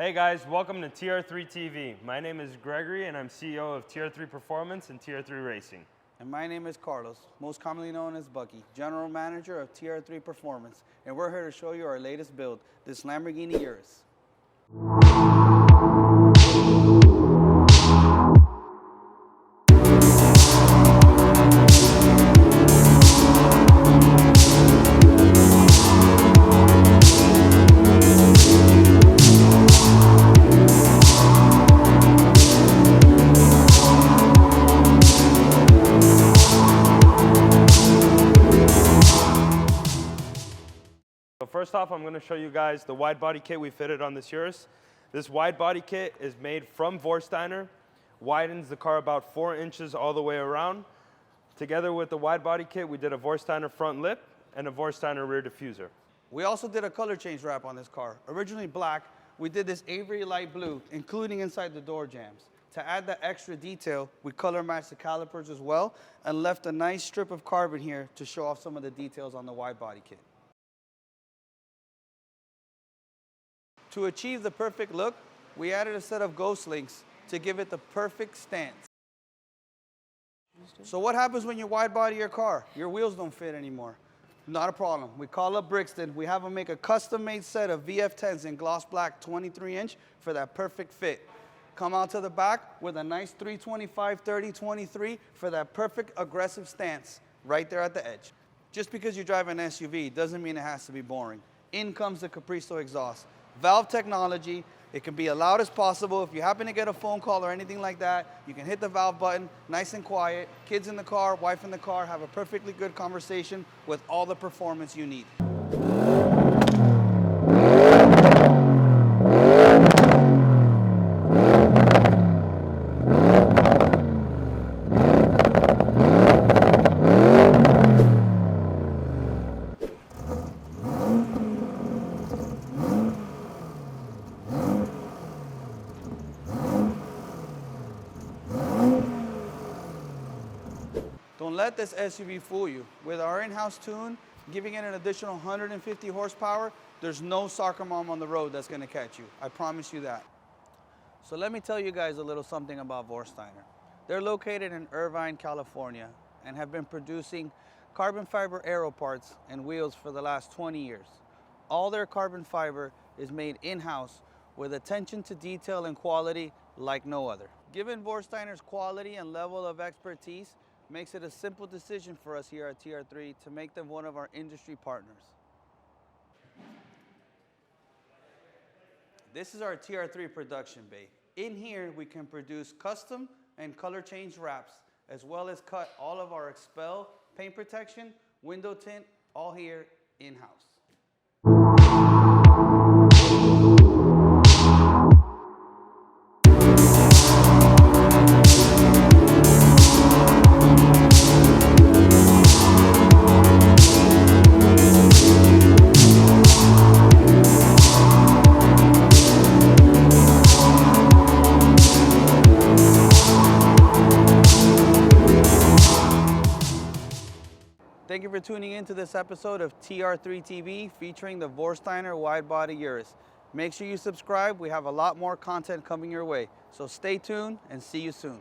Hey guys, welcome to TR3 TV. My name is Gregory and I'm CEO of TR3 Performance and TR3 Racing. And my name is Carlos, most commonly known as Bucky, General Manager of TR3 Performance. And we're here to show you our latest build, this Lamborghini Urus. So first off, I'm going to show you guys the wide body kit we fitted on this Urus. This wide body kit is made from Vorsteiner, widens the car about 4 inches all the way around. Together with the wide body kit, we did a Vorsteiner front lip and a Vorsteiner rear diffuser. We also did a color change wrap on this car. Originally black, we did this Avery light blue, including inside the door jambs. To add that extra detail, we color matched the calipers as well and left a nice strip of carbon here to show off some of the details on the wide body kit. To achieve the perfect look, we added a set of ghost links to give it the perfect stance. So what happens when you wide body your car? Your wheels don't fit anymore. Not a problem. We call up Brixton. We have them make a custom-made set of VF10s in gloss black 23-inch for that perfect fit. Come out to the back with a nice 325/30/23 for that perfect aggressive stance right there at the edge. Just because you drive an SUV doesn't mean it has to be boring. In comes the Capristo exhaust. Valve technology, it can be as loud as possible. If you happen to get a phone call or anything like that, you can hit the valve button, nice and quiet. Kids in the car, wife in the car, have a perfectly good conversation with all the performance you need. Don't let this SUV fool you. With our in-house tune, giving it an additional 150 horsepower, there's no soccer mom on the road that's gonna catch you. I promise you that. So let me tell you guys a little something about Vorsteiner. They're located in Irvine, California, and have been producing carbon fiber aero parts and wheels for the last 20 years. All their carbon fiber is made in-house with attention to detail and quality like no other. Given Vorsteiner's quality and level of expertise, makes it a simple decision for us here at TR3 to make them one of our industry partners. This is our TR3 production bay. In here, we can produce custom and color change wraps, as well as cut all of our expel, paint protection, window tint, all here in-house. Thank you for tuning in to this episode of TR3 TV featuring the Vorsteiner wide body Urus. Make sure you subscribe. We have a lot more content coming your way. So stay tuned and see you soon.